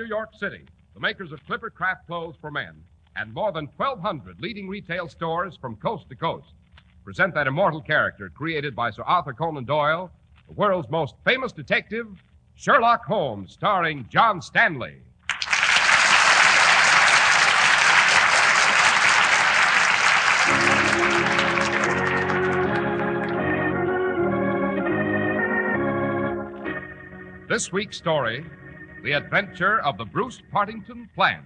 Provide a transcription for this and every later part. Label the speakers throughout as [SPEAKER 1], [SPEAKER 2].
[SPEAKER 1] New York City, the makers of Clipper Craft clothes for men, and more than 1,200 leading retail stores from coast to coast, present that immortal character created by Sir Arthur Conan Doyle, the world's most famous detective, Sherlock Holmes, starring John Stanley. This week's story, The Adventure of the Bruce Partington Plan.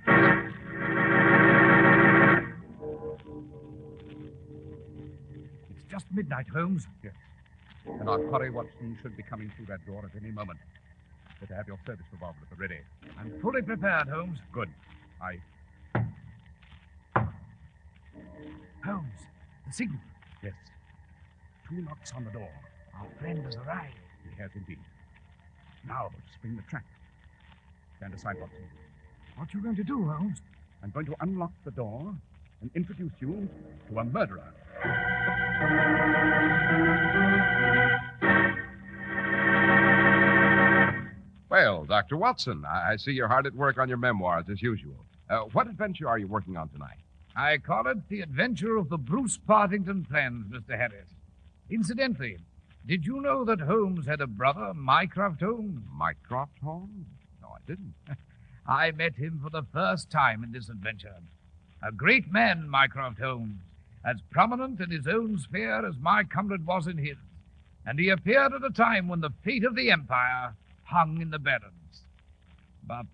[SPEAKER 2] It's just midnight, Holmes. Yes. And our quarry Watson should be coming through that door at any moment. Better have your service revolver at the ready. I'm fully prepared, Holmes. Good. Holmes, the signal. Yes. 2 knocks on the door. Our friend has arrived. He has indeed. Now, spring the trap. Stand aside, Watson. What are you going to do, Holmes? I'm going to unlock the door and introduce you to a murderer.
[SPEAKER 1] Well, Dr. Watson, I see you're hard at work on your memoirs as usual. What adventure are you working on tonight?
[SPEAKER 2] I call it The Adventure of the Bruce Partington Plans, Mr. Harris. Incidentally, did you know that Holmes had a brother, Mycroft Holmes?
[SPEAKER 1] Mycroft Holmes? No, I didn't.
[SPEAKER 2] I met him for the first time in this adventure. A great man, Mycroft Holmes, as prominent in his own sphere as my comrade was in his. And he appeared at a time when the fate of the Empire hung in the balance. But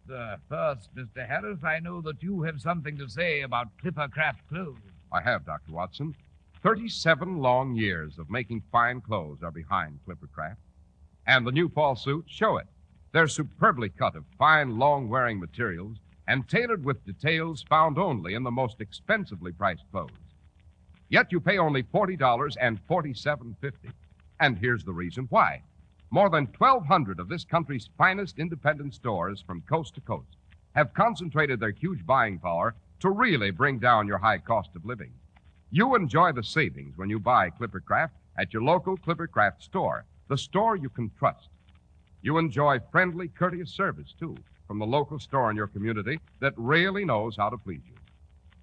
[SPEAKER 2] first, Mr. Harris, I know that you have something to say about Clipper Craft clothes.
[SPEAKER 1] I have, Dr. Watson. 37 long years of making fine clothes are behind Clipper Craft. And the new fall suits show it. They're superbly cut of fine, long-wearing materials and tailored with details found only in the most expensively priced clothes. Yet you pay only $40 and $47.50. And here's the reason why. More than 1,200 of this country's finest independent stores from coast to coast have concentrated their huge buying power to really bring down your high cost of living. You enjoy the savings when you buy Clipper Craft at your local Clipper Craft store, the store you can trust. You enjoy friendly, courteous service, too, from the local store in your community that really knows how to please you.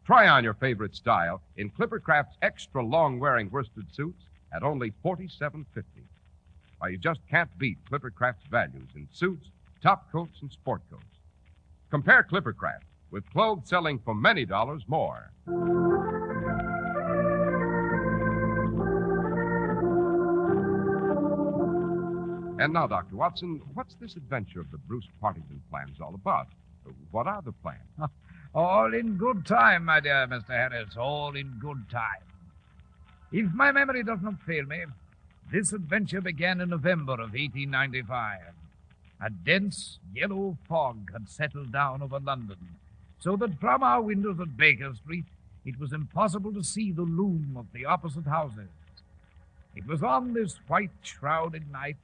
[SPEAKER 1] Try on your favorite style in Clipper Craft's extra long-wearing worsted suits at only $47.50. Why, you just can't beat Clipper Craft's values in suits, top coats, and sport coats. Compare Clipper Craft with clothes selling for many dollars more. And now, Dr. Watson, what's this adventure of the Bruce Partington plans all about? What are the plans?
[SPEAKER 2] All in good time, my dear Mr. Harris, all in good time. If my memory does not fail me, this adventure began in November of 1895. A dense yellow fog had settled down over London, so that from our windows at Baker Street it was impossible to see the loom of the opposite houses. It was on this white-shrouded night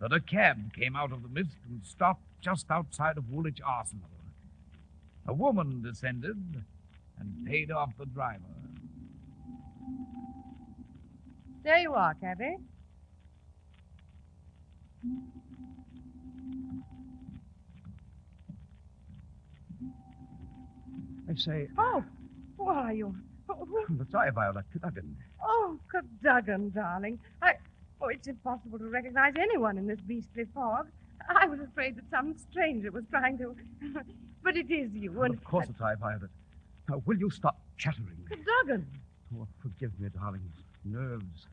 [SPEAKER 2] that a cab came out of the mist and stopped just outside of Woolwich Arsenal. A woman descended and paid off the driver.
[SPEAKER 3] There you are, cabby.
[SPEAKER 2] I say...
[SPEAKER 3] Oh, why, you're...
[SPEAKER 2] But I, Violet, Cadogan.
[SPEAKER 3] Oh, Cadogan, darling. It's impossible to recognize anyone in this beastly fog. I was afraid that some stranger was trying to... But it is you,
[SPEAKER 2] Well, of course it's I, Violet. Now, will you stop chattering?
[SPEAKER 3] Cadogan.
[SPEAKER 2] Oh, forgive me, darling. Nerves.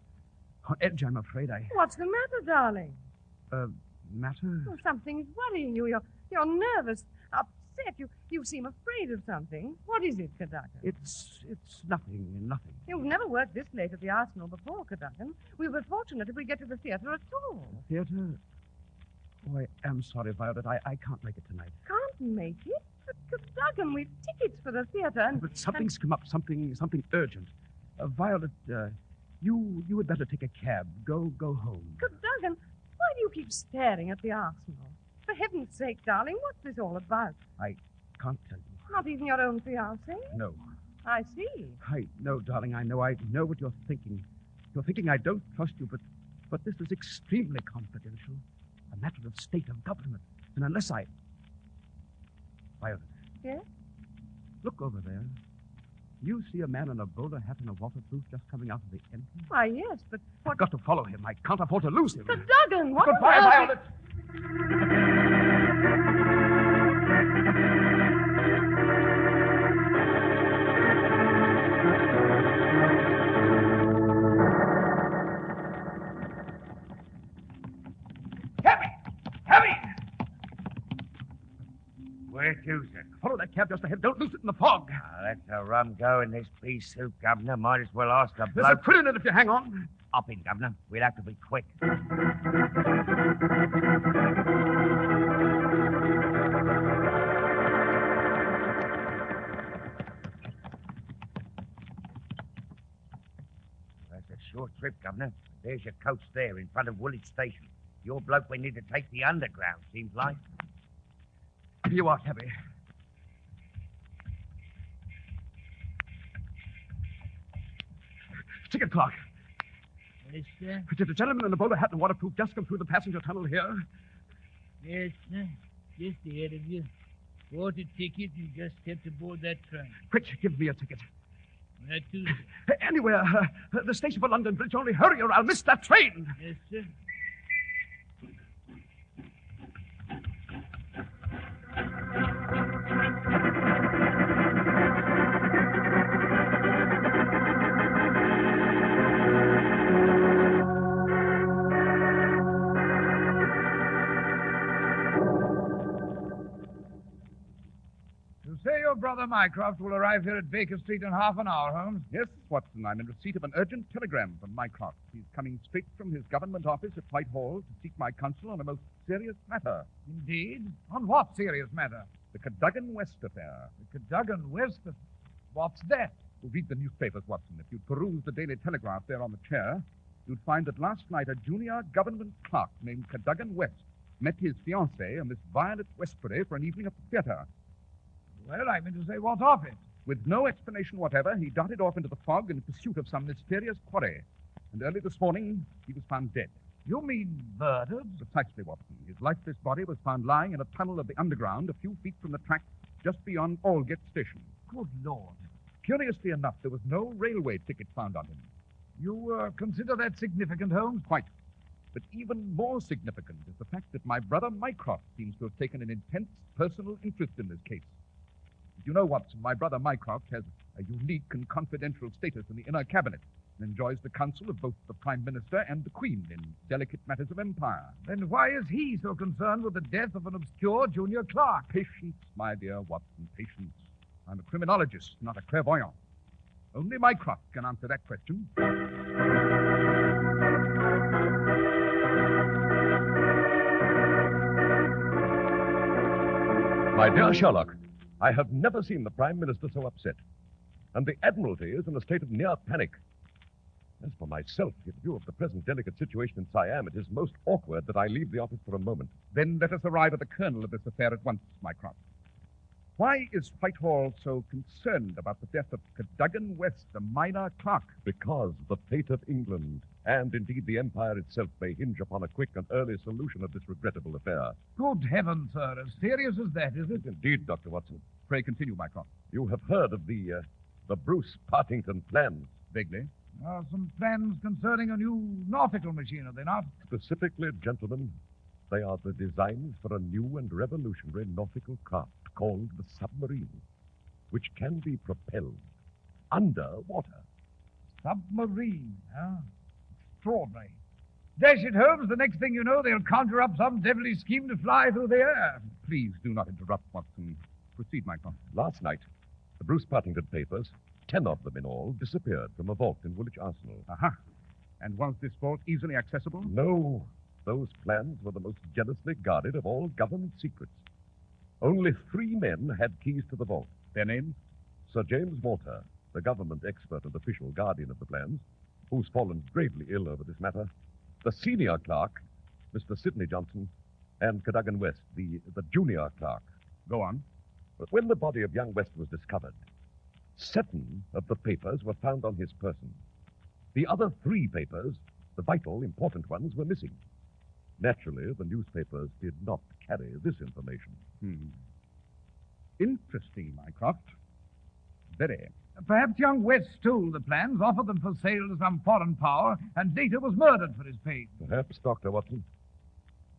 [SPEAKER 2] On edge, I'm afraid
[SPEAKER 3] What's the matter, darling?
[SPEAKER 2] Matter?
[SPEAKER 3] Oh, something's worrying you. You're nervous, upset. You seem afraid of something. What is it, Cadogan?
[SPEAKER 2] It's nothing.
[SPEAKER 3] You've never worked this late at the Arsenal before, Cadogan. We'll be fortunate if we get to the theater at all.
[SPEAKER 2] Theater? Oh, I am sorry, Violet. I can't make it tonight.
[SPEAKER 3] Can't make it? But, Cadogan, we've tickets for the theater and...
[SPEAKER 2] But something's come up, something urgent. Violet, you had better take a cab. Go home.
[SPEAKER 3] Cadogan, why do you keep staring at the Arsenal? For heaven's sake, darling, what's this all about?
[SPEAKER 2] I can't tell you.
[SPEAKER 3] Not even your own fiancé?
[SPEAKER 2] No.
[SPEAKER 3] I see.
[SPEAKER 2] I know, darling, I know what you're thinking. You're thinking I don't trust you, but this is extremely confidential. A matter of state of government. And unless I...
[SPEAKER 4] Violet.
[SPEAKER 3] Yes?
[SPEAKER 4] Look over there. You see a man in a bowler hat and a waterproof just coming out of the entrance?
[SPEAKER 3] Why, yes, but what...
[SPEAKER 4] I've got to follow him. I can't afford to lose him.
[SPEAKER 3] But Duggan, what...
[SPEAKER 4] Goodbye, Violet.
[SPEAKER 2] Where to, sir?
[SPEAKER 4] Follow that cab just ahead. Don't lose it in the fog.
[SPEAKER 2] Let's a rum go in this pea soup, Governor. Might as well ask a
[SPEAKER 4] There's a
[SPEAKER 2] bloke.
[SPEAKER 4] quid in it if you hang on.
[SPEAKER 2] Hop in, Governor. We'll have to be quick. That's a short trip, Governor. There's your coach there in front of Woolwich Station. Your bloke we need to take the underground, seems like.
[SPEAKER 4] Here you are, cabby. Ticket clock.
[SPEAKER 5] Yes, sir.
[SPEAKER 4] Did a gentleman in a bowler hat and waterproof just come through the passenger tunnel here?
[SPEAKER 5] Yes, sir. Just ahead of you. Bought a ticket and just stepped aboard that train.
[SPEAKER 4] Quick, give me a ticket.
[SPEAKER 5] Where to, sir?
[SPEAKER 4] Anywhere. The station for London Bridge. Only hurry or I'll miss that train.
[SPEAKER 5] Yes, sir.
[SPEAKER 2] You say your brother Mycroft will arrive here at Baker Street in half an hour, Holmes?
[SPEAKER 1] Yes, Watson. I'm in receipt of an urgent telegram from Mycroft. He's coming straight from his government office at Whitehall to seek my counsel on a most serious matter.
[SPEAKER 2] Indeed. On what serious matter?
[SPEAKER 1] The Cadogan West affair.
[SPEAKER 2] The Cadogan West. What's that?
[SPEAKER 1] Well, read the newspapers, Watson. If you peruse the Daily Telegraph there on the chair, you'd find that last night a junior government clerk named Cadogan West met his fiancée, a Miss Violet Westbury, for an evening at the theater.
[SPEAKER 2] Well, I mean to say, what of it?
[SPEAKER 1] With no explanation whatever, he darted off into the fog in pursuit of some mysterious quarry. And early this morning, he was found dead.
[SPEAKER 2] You mean murdered?
[SPEAKER 1] Precisely, Watson. His lifeless body was found lying in a tunnel of the underground a few feet from the track just beyond Aldgate Station.
[SPEAKER 2] Good Lord.
[SPEAKER 1] Curiously enough, there was no railway ticket found on him.
[SPEAKER 2] You consider that significant, Holmes?
[SPEAKER 1] Quite. But even more significant is the fact that my brother Mycroft seems to have taken an intense personal interest in this case. You know, Watson, my brother Mycroft has a unique and confidential status in the inner cabinet and enjoys the counsel of both the Prime Minister and the Queen in delicate matters of empire.
[SPEAKER 2] Then why is he so concerned with the death of an obscure junior clerk?
[SPEAKER 1] Patience, my dear Watson, patience. I'm a criminologist, not a clairvoyant. Only Mycroft can answer that question.
[SPEAKER 6] My dear Sherlock, I have never seen the Prime Minister so upset. And the Admiralty is in a state of near panic. As for myself, in view of the present delicate situation in Siam, it is most awkward that I leave the office for a moment.
[SPEAKER 1] Then let us arrive at the kernel of this affair at once, Mycroft. Why is Whitehall so concerned about the death of Cadogan West, a minor clerk?
[SPEAKER 6] Because the fate of England, and indeed the Empire itself, may hinge upon a quick and early solution of this regrettable affair.
[SPEAKER 2] Good heavens, sir. As serious as that, is it?
[SPEAKER 6] Indeed, Dr. Watson.
[SPEAKER 1] Pray continue, Mycroft.
[SPEAKER 6] You have heard of the Bruce Partington plans.
[SPEAKER 1] Vaguely.
[SPEAKER 2] Some plans concerning a new nautical machine, are they not?
[SPEAKER 6] Specifically, gentlemen, they are the designs for a new and revolutionary nautical craft called the submarine, which can be propelled underwater.
[SPEAKER 2] Submarine, huh? Extraordinary. Dash it, Holmes, the next thing you know, they'll conjure up some devilish scheme to fly through the air.
[SPEAKER 1] Please do not interrupt, Watson. Proceed, Mycroft.
[SPEAKER 6] Last night, the Bruce Partington papers, 10 of them in all, disappeared from a vault in Woolwich Arsenal.
[SPEAKER 1] Aha. And was this vault easily accessible?
[SPEAKER 6] No. Those plans were the most jealously guarded of all government secrets. Only 3 men had keys to the vault.
[SPEAKER 1] Their names?
[SPEAKER 6] Sir James Walter, the government expert and official guardian of the plans, who's fallen gravely ill over this matter, the senior clerk, Mr. Sidney Johnson, and Cadogan West, the junior clerk.
[SPEAKER 1] Go on.
[SPEAKER 6] But when the body of young West was discovered, 7 of the papers were found on his person. The other 3 papers, the vital, important ones, were missing. Naturally, the newspapers did not carry this information.
[SPEAKER 4] Interesting, Mycroft. Very.
[SPEAKER 2] Perhaps young West stole the plans, offered them for sale to some foreign power, and later was murdered for his pains.
[SPEAKER 6] Perhaps, Dr. Watson.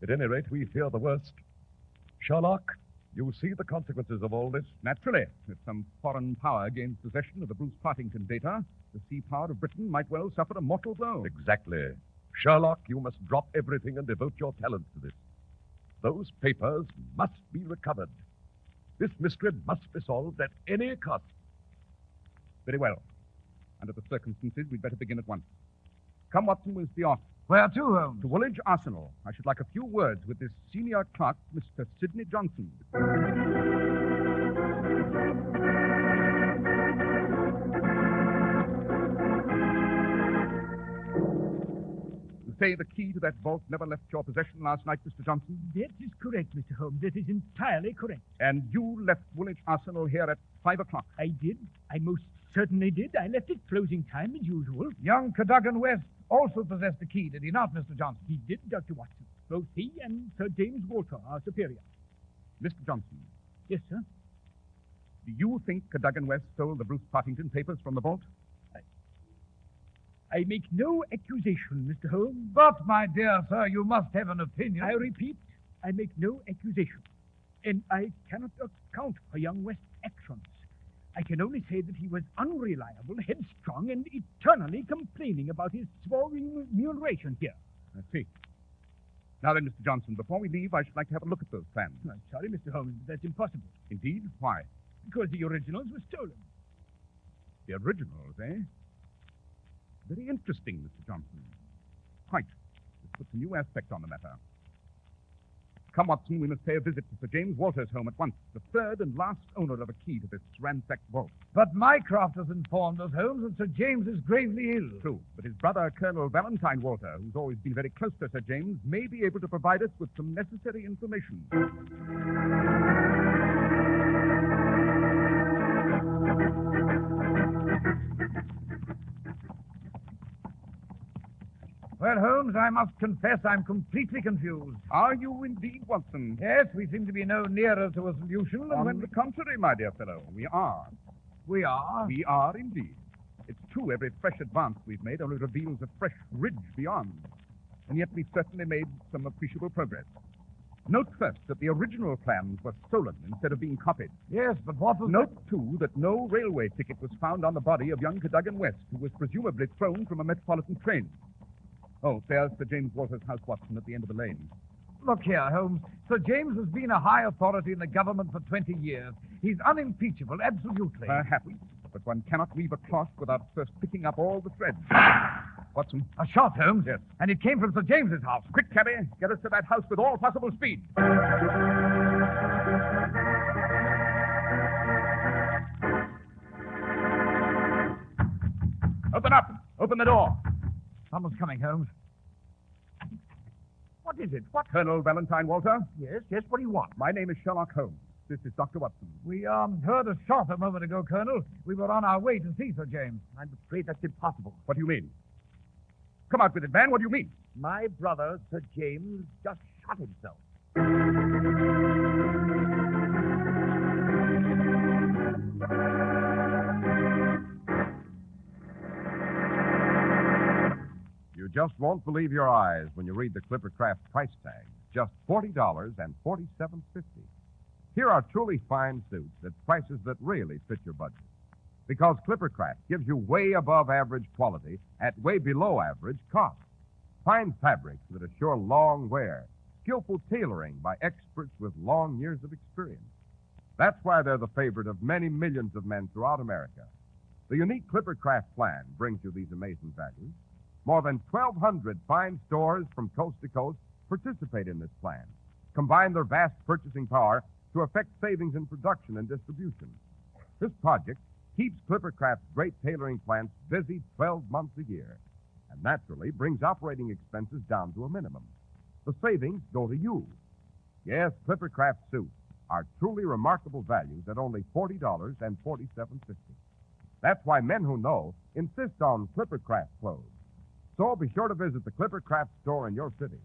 [SPEAKER 6] At any rate, we fear the worst. Sherlock, you see the consequences of all this?
[SPEAKER 4] Naturally, if some foreign power gains possession of the Bruce Partington data, the sea power of Britain might well suffer a mortal blow.
[SPEAKER 6] Exactly. Sherlock, you must drop everything and devote your talents to this. Those papers must be recovered. This mystery must be solved at any cost.
[SPEAKER 4] Very well. Under the circumstances, we'd better begin at once. Come, Watson, we'll be off.
[SPEAKER 2] Where to, Holmes?
[SPEAKER 4] To Woolwich Arsenal. I should like a few words with this senior clerk, Mr. Sidney Johnson. You say the key to that vault never left your possession last night, Mr. Johnson?
[SPEAKER 5] That is correct, Mr. Holmes. That is entirely correct.
[SPEAKER 4] And you left Woolwich Arsenal here at 5 o'clock?
[SPEAKER 5] I did. I most certainly did. I left at closing time as usual.
[SPEAKER 2] Young Cadogan West also possessed the key, did he not, Mr. Johnson?
[SPEAKER 5] He did, Dr. Watson. Both he and Sir James Walter, our superior.
[SPEAKER 4] Mr. Johnson,
[SPEAKER 5] Yes, sir.
[SPEAKER 4] do you think Cadogan West stole the Bruce Partington papers from the vault?
[SPEAKER 5] I make no accusation, Mr. Holmes.
[SPEAKER 2] But, my dear sir, you must have an opinion.
[SPEAKER 5] I repeat, I make no accusation. And I cannot account for young West's actions. I can only say that he was unreliable, headstrong, and eternally complaining about his small remuneration here.
[SPEAKER 4] I see. Now then, Mr. Johnson, before we leave, I should like to have a look at those plans.
[SPEAKER 5] I'm sorry, Mr. Holmes, but that's impossible.
[SPEAKER 4] Indeed? Why?
[SPEAKER 5] Because the originals were stolen.
[SPEAKER 4] The originals, eh? Very interesting, Mr. Johnson. Quite. This puts a new aspect on the matter. Come, Watson, we must pay a visit to Sir James Walter's home at once, the third and last owner of a key to this ransacked vault.
[SPEAKER 2] But Mycroft has informed us, Holmes, that Sir James is gravely ill.
[SPEAKER 4] True, but his brother, Colonel Valentine Walter, who's always been very close to Sir James, may be able to provide us with some necessary information.
[SPEAKER 2] Well, Holmes, I must confess I'm completely confused.
[SPEAKER 4] Are you indeed, Watson?
[SPEAKER 2] Yes, we seem to be no nearer to a solution than
[SPEAKER 4] On
[SPEAKER 2] when
[SPEAKER 4] the contrary, my dear fellow, we are.
[SPEAKER 2] we are.
[SPEAKER 4] We are indeed. It's true, every fresh advance we've made only reveals a fresh ridge beyond. And yet we've certainly made some appreciable progress. Note first that the original plans were stolen instead of being copied.
[SPEAKER 2] Yes, but what was...
[SPEAKER 4] Note, too, that no railway ticket was found on the body of young Cadogan West, who was presumably thrown from a metropolitan train. Oh, there's Sir James Walter's house, Watson, at the end of the lane.
[SPEAKER 2] Look here, Holmes. Sir James has been a high authority in the government for 20 years. He's unimpeachable, absolutely.
[SPEAKER 4] Perhaps, but one cannot weave a cloth without first picking up all the threads. Watson.
[SPEAKER 2] A shot, Holmes?
[SPEAKER 4] Yes.
[SPEAKER 2] And it came from Sir James's house.
[SPEAKER 4] Quick, cabby. Get us to that house with all possible speed. Open up. Open the door.
[SPEAKER 2] Someone's coming, Holmes.
[SPEAKER 4] What is it? What? Colonel Valentine Walter?
[SPEAKER 2] Yes, what do you want?
[SPEAKER 4] My name is Sherlock Holmes. This is Dr. Watson.
[SPEAKER 2] We, heard a shot a moment ago, Colonel. We were on our way to see Sir James.
[SPEAKER 4] I'm afraid that's impossible. What do you mean? Come out with it, man. What do you mean?
[SPEAKER 6] My brother, Sir James, just shot himself.
[SPEAKER 1] You just won't believe your eyes when you read the Clippercraft price tag. Just $40 and $47.50. Here are truly fine suits at prices that really fit your budget. Because Clippercraft gives you way above average quality at way below average cost. Fine fabrics that assure long wear. Skillful tailoring by experts with long years of experience. That's why they're the favorite of many millions of men throughout America. The unique Clippercraft plan brings you these amazing values. More than 1,200 fine stores from coast to coast participate in this plan. Combine their vast purchasing power to effect savings in production and distribution. This project keeps Clippercraft's great tailoring plants busy 12 months a year, and naturally brings operating expenses down to a minimum. The savings go to you. Yes, Clippercraft suits are truly remarkable values at only $40 and $47.50. That's why men who know insist on Clippercraft clothes. So be sure to visit the Clippercraft store in your city.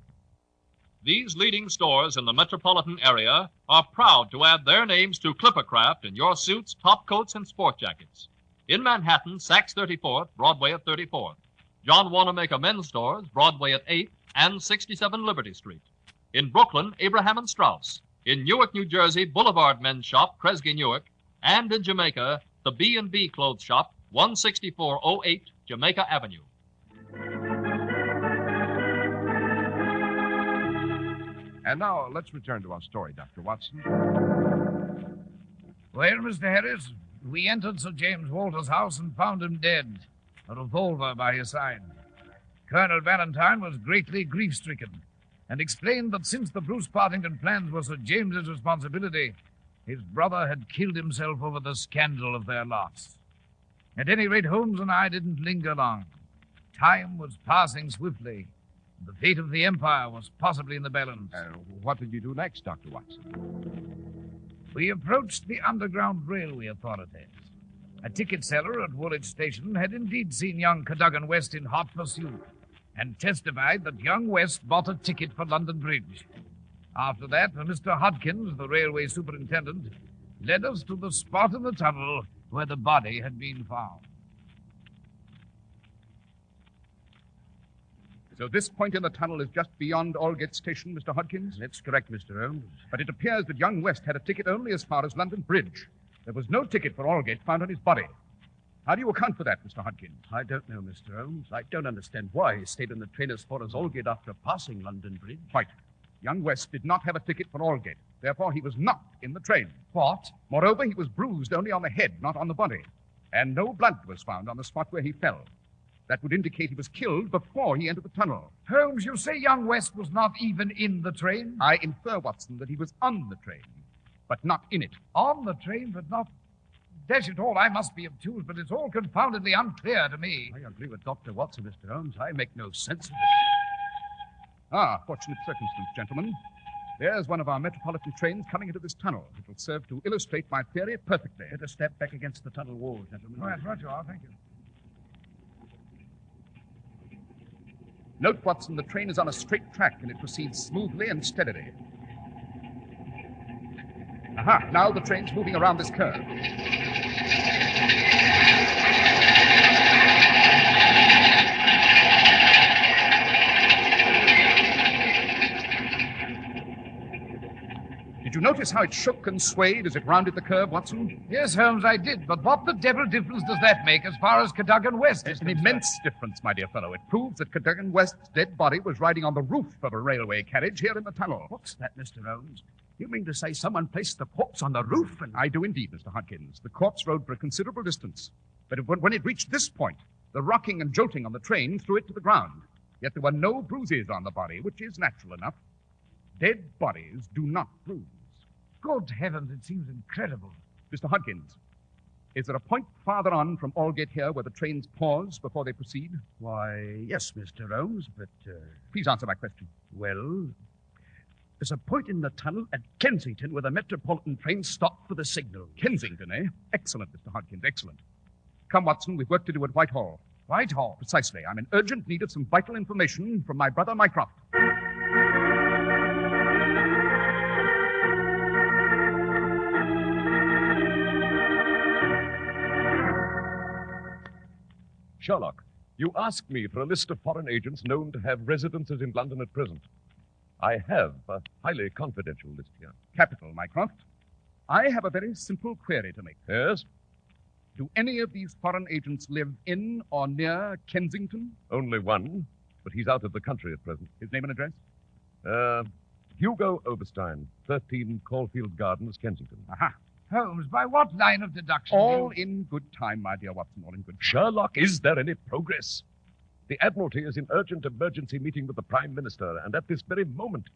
[SPEAKER 7] These leading stores in the metropolitan area are proud to add their names to Clippercraft in your suits, top coats, and sport jackets. In Manhattan, Saks 34th, Broadway at 34th. John Wanamaker Men's Stores, Broadway at 8th and 67 Liberty Street. In Brooklyn, Abraham and Strauss. In Newark, New Jersey, Boulevard Men's Shop, Kresge Newark. And in Jamaica, the B&B Clothes Shop, 16408 Jamaica Avenue.
[SPEAKER 1] And now, let's return to our story, Dr. Watson.
[SPEAKER 2] Well, Mr. Harris, we entered Sir James Walter's house and found him dead, a revolver by his side. Colonel Valentine was greatly grief-stricken and explained that since the Bruce Partington plans were Sir James's responsibility, his brother had killed himself over the scandal of their loss. At any rate, Holmes and I didn't linger long. Time was passing swiftly. The fate of the Empire was possibly in the balance.
[SPEAKER 1] What did you do next, Dr. Watson?
[SPEAKER 2] We approached the Underground Railway authorities. A ticket seller at Woolwich Station had indeed seen young Cadogan West in hot pursuit and testified that young West bought a ticket for London Bridge. After that, Mr. Hodkins, the railway superintendent, led us to the spot in the tunnel where the body had been found.
[SPEAKER 4] So this point in the tunnel is just beyond Aldgate Station, Mr. Hodkins?
[SPEAKER 5] That's correct, Mr. Holmes.
[SPEAKER 4] But it appears that young West had a ticket only as far as London Bridge. There was no ticket for Aldgate found on his body. How do you account for that, Mr. Hodkins?
[SPEAKER 5] I don't know, Mr. Holmes. I don't understand why he stayed in the train as far as Aldgate after passing London Bridge.
[SPEAKER 4] Quite. Young West did not have a ticket for Aldgate. Therefore, he was not in the train.
[SPEAKER 2] What?
[SPEAKER 4] Moreover, he was bruised only on the head, not on the body. And no blood was found on the spot where he fell. That would indicate he was killed before he entered the tunnel.
[SPEAKER 2] Holmes, you say young West was not even in the train?
[SPEAKER 4] I infer, Watson, that he was on the train, but not in it.
[SPEAKER 2] On the train, but not... Dash it all, I must be obtuse, but it's all confoundedly unclear to me.
[SPEAKER 5] I agree with Dr. Watson, Mr. Holmes. I make no sense of it.
[SPEAKER 4] Fortunate circumstance, gentlemen. There's one of our metropolitan trains coming into this tunnel. It will serve to illustrate my theory perfectly.
[SPEAKER 5] Better step back against the tunnel wall, gentlemen.
[SPEAKER 2] All right, you are. Thank you.
[SPEAKER 4] Note, Watson, the train is on a straight track and it proceeds smoothly and steadily. Aha, now the train's moving around this curve. Did you notice how it shook and swayed as it rounded the curve, Watson?
[SPEAKER 2] Yes, Holmes, I did. But what the devil difference does that make as far as Cadogan West is
[SPEAKER 4] An
[SPEAKER 2] concerned?
[SPEAKER 4] immense difference, my dear fellow. It proves that Cadogan West's dead body was riding on the roof of a railway carriage here in the tunnel.
[SPEAKER 5] What's that, Mr. Holmes? You mean to say someone placed the corpse on the roof and...
[SPEAKER 4] I do indeed, Mr. Hodkins. The corpse rode for a considerable distance. But when it reached this point, the rocking and jolting on the train threw it to the ground. Yet there were no bruises on the body, which is natural enough. Dead bodies do not bruise.
[SPEAKER 2] Good heavens, it seems incredible.
[SPEAKER 4] Mr. Hodkins, is there a point farther on from Aldgate here where the trains pause before they proceed?
[SPEAKER 5] Why, yes, Mr. Holmes, but...
[SPEAKER 4] Please answer my question.
[SPEAKER 5] Well, there's a point in the tunnel at Kensington where the metropolitan trains stop for the signal.
[SPEAKER 4] Kensington, eh? Excellent, Mr. Hodkins, excellent. Come, Watson, we've work to do at Whitehall.
[SPEAKER 2] Whitehall?
[SPEAKER 4] Precisely. I'm in urgent need of some vital information from my brother Mycroft.
[SPEAKER 6] Sherlock, you asked me for a list of foreign agents known to have residences in London at present. I have a highly confidential list here.
[SPEAKER 4] Capital, Mycroft. I have a very simple query to make.
[SPEAKER 6] Yes?
[SPEAKER 4] Do any of these foreign agents live in or near Kensington?
[SPEAKER 6] Only one, but he's out of the country at present.
[SPEAKER 4] His name and address?
[SPEAKER 6] Hugo Oberstein, 13 Caulfield Gardens, Kensington.
[SPEAKER 4] Aha.
[SPEAKER 2] Holmes, by what line of deduction?
[SPEAKER 4] All in good time, my dear Watson, all in good time.
[SPEAKER 6] Sherlock, is there any progress? The Admiralty is in urgent emergency meeting with the Prime Minister, and at this very moment,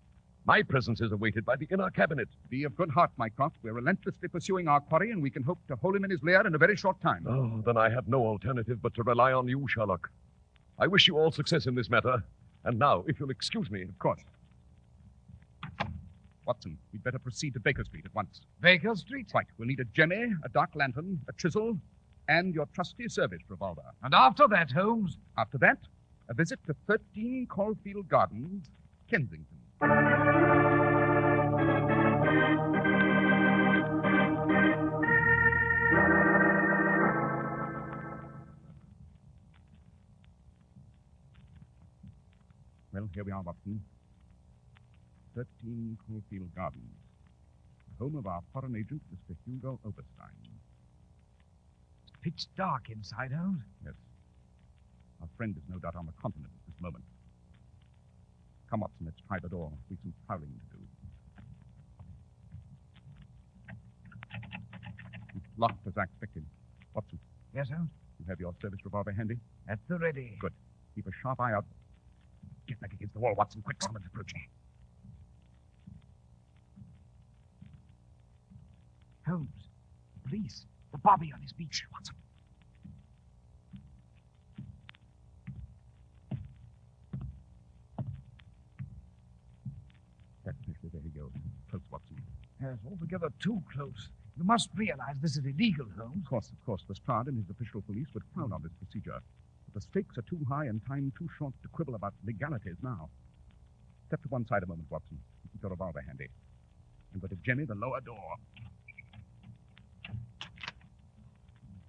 [SPEAKER 6] my presence is awaited by the inner cabinet.
[SPEAKER 4] Be of good heart, Mycroft. We're relentlessly pursuing our quarry, and we can hope to hold him in his lair in a very short time.
[SPEAKER 6] Oh, then I have no alternative but to rely on you, Sherlock. I wish you all success in this matter. And now, if you'll excuse me...
[SPEAKER 4] Of course. Watson, we'd better proceed to Baker Street at once.
[SPEAKER 2] Baker Street?
[SPEAKER 4] Right. We'll need a jemmy, a dark lantern, a chisel, and your trusty service revolver.
[SPEAKER 2] And after that, Holmes?
[SPEAKER 4] After that, a visit to 13 Caulfield Gardens, Kensington. Well, here we are, Watson. 13 Caulfield Gardens. The home of our foreign agent, Mr. Hugo Oberstein.
[SPEAKER 2] It's pitch dark inside, Holmes.
[SPEAKER 4] Yes. Our friend is no doubt on the continent at this moment. Come, Watson, let's try the door. We've some prowling to do. It's locked as I expected. Watson,
[SPEAKER 2] Yes, Holmes?
[SPEAKER 4] you have your service revolver handy?
[SPEAKER 2] At the ready.
[SPEAKER 4] Good. Keep a sharp eye out. Get back against the wall, Watson. Quick, someone's approaching.
[SPEAKER 2] Holmes, the police. The bobby on his beach, Watson.
[SPEAKER 4] That's Mr. There he goes. Close, Watson.
[SPEAKER 2] Yes, altogether too close. You must realize this is illegal, Holmes.
[SPEAKER 4] Of course. Lestrade and his official police would frown on this procedure. But the stakes are too high and time too short to quibble about legalities now. Step to one side a moment, Watson. Keep your revolver handy. And go to Jenny, the lower door.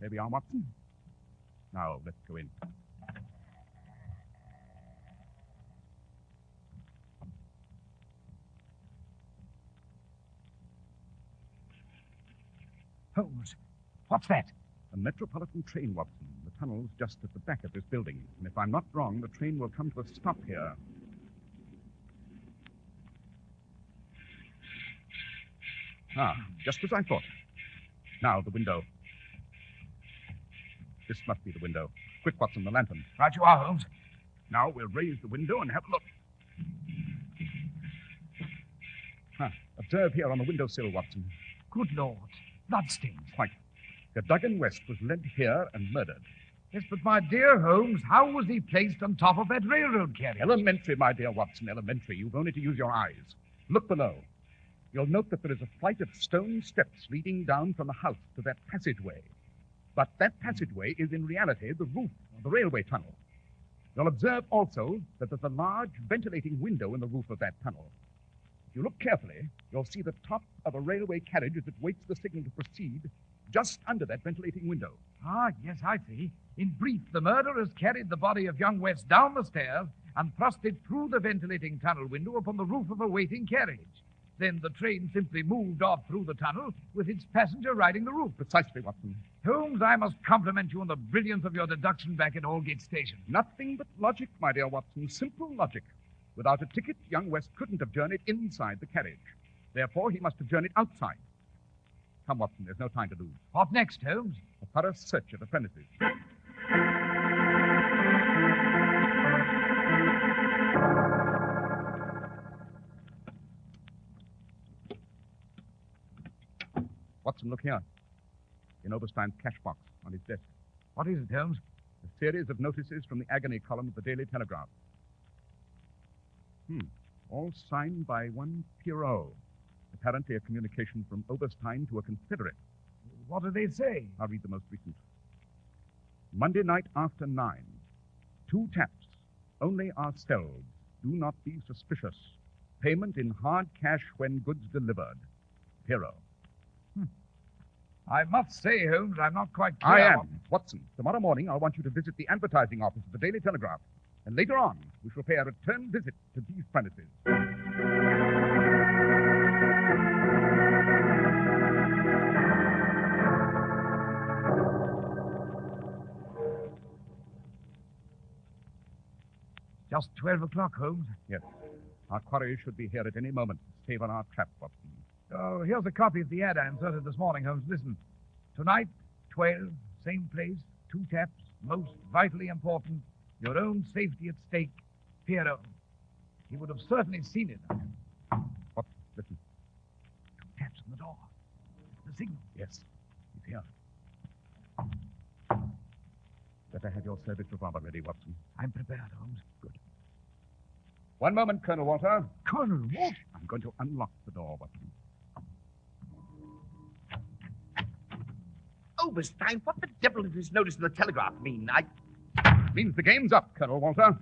[SPEAKER 4] There we are, Watson. Now, let's go in.
[SPEAKER 2] Holmes, what's that?
[SPEAKER 4] A metropolitan train, Watson. The tunnel's just at the back of this building. And if I'm not wrong, the train will come to a stop here. Ah, just as I thought. Now, the window. This must be the window. Quick, Watson, the lantern.
[SPEAKER 2] Right you are, Holmes.
[SPEAKER 4] Now we'll raise the window and have a look. Observe here on the windowsill, Watson.
[SPEAKER 2] Good Lord. Bloodstains.
[SPEAKER 4] Quite. The Duggan West was led here and murdered.
[SPEAKER 2] Yes, but my dear Holmes, how was he placed on top of that railroad carriage?
[SPEAKER 4] Elementary, my dear Watson, elementary. You've only to use your eyes. Look below. You'll note that there is a flight of stone steps leading down from the house to that passageway. But that passageway is in reality the roof of the railway tunnel. You'll observe also that there's a large ventilating window in the roof of that tunnel. If you look carefully, you'll see the top of a railway carriage as it waits the signal to proceed, just under that ventilating window.
[SPEAKER 2] Ah, yes, I see. In brief, the murderers carried the body of young West down the stairs and thrust it through the ventilating tunnel window upon the roof of a waiting carriage. Then the train simply moved off through the tunnel with its passenger riding the roof.
[SPEAKER 4] Precisely, Watson.
[SPEAKER 2] Holmes, I must compliment you on the brilliance of your deduction back at Aldgate Station.
[SPEAKER 4] Nothing but logic, my dear Watson. Simple logic. Without a ticket, young West couldn't have journeyed inside the carriage. Therefore, he must have journeyed outside. Come, Watson, there's no time to lose.
[SPEAKER 2] What next, Holmes?
[SPEAKER 4] A thorough search of the premises. Watson, look here. In Oberstein's cash box on his desk.
[SPEAKER 2] What is it, Holmes?
[SPEAKER 4] A series of notices from the agony column of the Daily Telegraph. All signed by one Pierrot. Apparently a communication from Oberstein to a confederate.
[SPEAKER 2] What do they say?
[SPEAKER 4] I'll read the most recent. Monday night after 9. 2 taps. Only ourselves. Do not be suspicious. Payment in hard cash when goods delivered. Pierrot.
[SPEAKER 2] I must say, Holmes, I'm not quite clear.
[SPEAKER 4] I am. Watson, tomorrow morning I'll want you to visit the advertising office of the Daily Telegraph. And later on, we shall pay a return visit to these premises.
[SPEAKER 2] Just 12 o'clock, Holmes.
[SPEAKER 4] Yes. Our quarry should be here at any moment to save on our trap, Watson.
[SPEAKER 2] Oh, here's a copy of the ad I inserted this morning, Holmes. Listen. Tonight, 12, same place, 2 taps, most vitally important, your own safety at stake, Pierrot. He would have certainly seen it.
[SPEAKER 4] What? Listen.
[SPEAKER 2] 2 taps on the door. The signal.
[SPEAKER 4] Yes. He's here. Better have your service revolver ready, Watson.
[SPEAKER 2] I'm prepared, Holmes.
[SPEAKER 4] Good. One moment, Colonel Walter.
[SPEAKER 2] Colonel Walter?
[SPEAKER 4] I'm going to unlock the door, Watson.
[SPEAKER 8] Oberstein, what the devil does this notice in the Telegraph mean?
[SPEAKER 4] Means the game's up, Colonel Walter.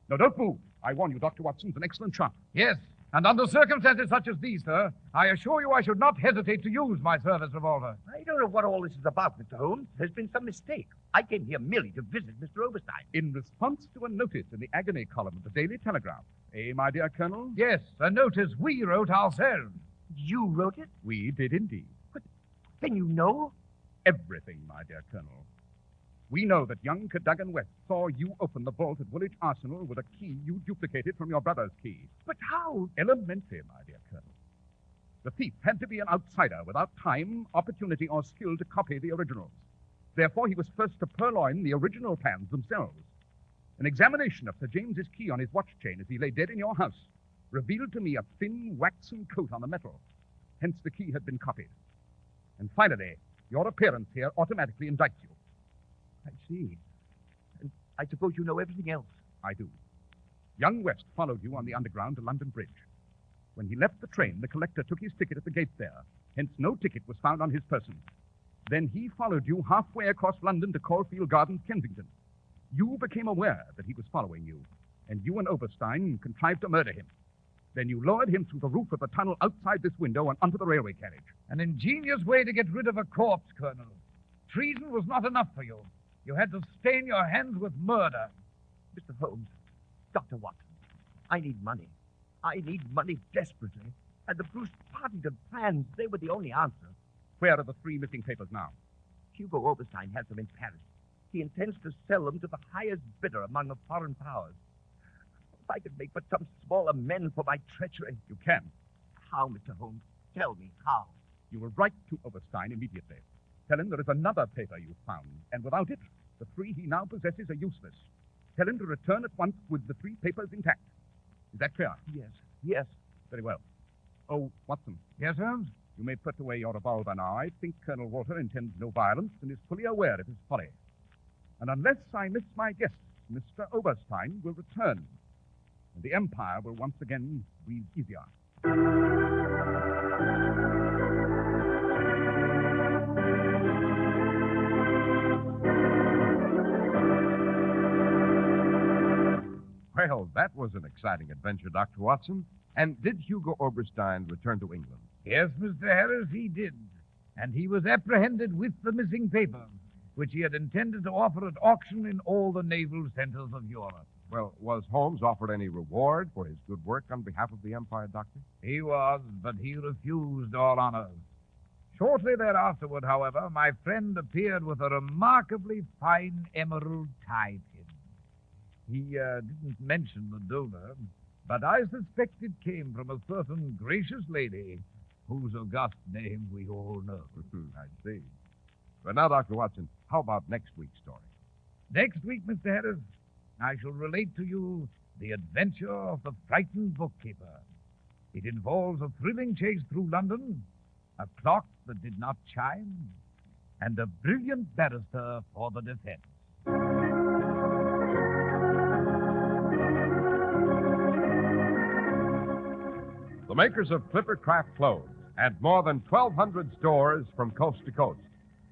[SPEAKER 4] No, don't move. I warn you, Dr. Watson's an excellent shot.
[SPEAKER 2] Yes, And under circumstances such as these, sir, I assure you I should not hesitate to use my service revolver.
[SPEAKER 8] I don't know what all this is about, Mr. Holmes. There's been some mistake. I came here merely to visit Mr. Oberstein.
[SPEAKER 4] In response to a notice in the agony column of the Daily Telegraph. Eh, my dear Colonel?
[SPEAKER 2] Yes, a notice we wrote ourselves.
[SPEAKER 8] You wrote it?
[SPEAKER 4] We did indeed.
[SPEAKER 8] Then you know?
[SPEAKER 4] Everything, my dear Colonel. We know that young Cadogan West saw you open the vault at Woolwich Arsenal with a key you duplicated from your brother's key.
[SPEAKER 8] But how?
[SPEAKER 4] Elementary, my dear Colonel. The thief had to be an outsider without time, opportunity, or skill to copy the originals. Therefore, he was first to purloin the original plans themselves. An examination of Sir James's key on his watch chain as he lay dead in your house revealed to me a thin, waxen coat on the metal. Hence, the key had been copied. And finally, your appearance here automatically indicts you.
[SPEAKER 8] I see. And I suppose you know everything else.
[SPEAKER 4] I do. Young West followed you on the Underground to London Bridge. When he left the train, the collector took his ticket at the gate there. Hence, no ticket was found on his person. Then he followed you halfway across London to Caulfield Gardens, Kensington. You became aware that he was following you, and you and Oberstein contrived to murder him. Then you lowered him through the roof of the tunnel outside this window and onto the railway carriage.
[SPEAKER 2] An ingenious way to get rid of a corpse, Colonel. Treason was not enough for you. You had to stain your hands with murder.
[SPEAKER 8] Mr. Holmes, Dr. Watson, I need money. I need money desperately. And the Bruce Partington plans, they were the only answer.
[SPEAKER 4] Where are the 3 missing papers now?
[SPEAKER 8] Hugo Oberstein has them in Paris. He intends to sell them to the highest bidder among the foreign powers. If I could make but some small amends for my treachery.
[SPEAKER 4] You can.
[SPEAKER 8] How, Mr. Holmes? Tell me how.
[SPEAKER 4] You will write to Oberstein immediately. Tell him there is another paper you found, and without it, the 3 he now possesses are useless. Tell him to return at once with the 3 papers intact. Is that clear?
[SPEAKER 8] Yes.
[SPEAKER 4] Very well. Oh, Watson,
[SPEAKER 2] Yes, Holmes?
[SPEAKER 4] you may put away your revolver now. I think Colonel Walter intends no violence and is fully aware of his folly. And unless I miss my guess, Mr. Oberstein will return, and the Empire will once again breathe easier.
[SPEAKER 1] Well, that was an exciting adventure, Dr. Watson. And did Hugo Oberstein return to England?
[SPEAKER 2] Yes, Mr. Harris, he did. And he was apprehended with the missing paper, which he had intended to offer at auction in all the naval centers of Europe.
[SPEAKER 1] Well, was Holmes offered any reward for his good work on behalf of the Empire, Doctor?
[SPEAKER 2] He was, but he refused all honors. Shortly thereafterward, however, my friend appeared with a remarkably fine emerald tie pin. He didn't mention the donor, but I suspect it came from a certain gracious lady whose august name we all know.
[SPEAKER 1] I see. But now, Dr. Watson, how about next week's story?
[SPEAKER 2] Next week, Mr. Harris, I shall relate to you the adventure of the frightened bookkeeper. It involves a thrilling chase through London, a clock that did not chime, and a brilliant barrister for the defense.
[SPEAKER 1] The makers of Clipper Craft clothes and more than 1,200 stores from coast to coast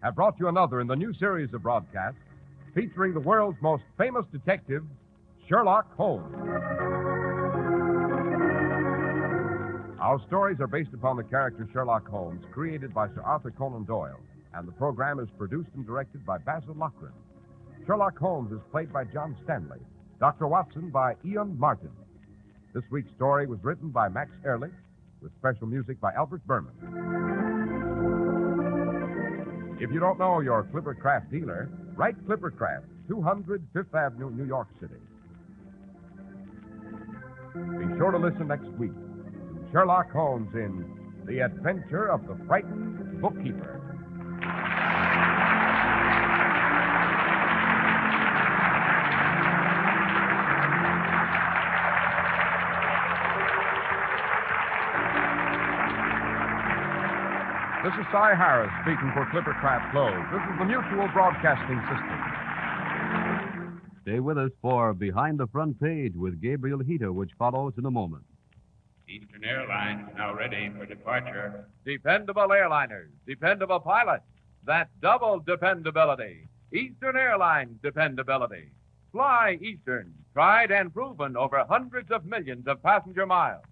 [SPEAKER 1] have brought you another in the new series of broadcasts featuring the world's most famous detective, Sherlock Holmes. Our stories are based upon the character Sherlock Holmes, created by Sir Arthur Conan Doyle, and the program is produced and directed by Basil Loughlin. Sherlock Holmes is played by John Stanley, Dr. Watson by Ian Martin. This week's story was written by Max Ehrlich, with special music by Albert Berman. If you don't know your Clipper Craft dealer, write Clipper Craft, 200 Fifth Avenue, New York City. Be sure to listen next week to Sherlock Holmes in The Adventure of the Frightened Bookkeeper. This is Cy Harris speaking for Clipper Craft Clothes. This is the Mutual Broadcasting System.
[SPEAKER 9] Stay with us for Behind the Front Page with Gabriel Heater, which follows in a moment.
[SPEAKER 10] Eastern Airlines now ready for departure.
[SPEAKER 11] Dependable airliners, dependable pilots. That's double dependability. Eastern Airlines dependability. Fly Eastern, tried and proven over hundreds of millions of passenger miles.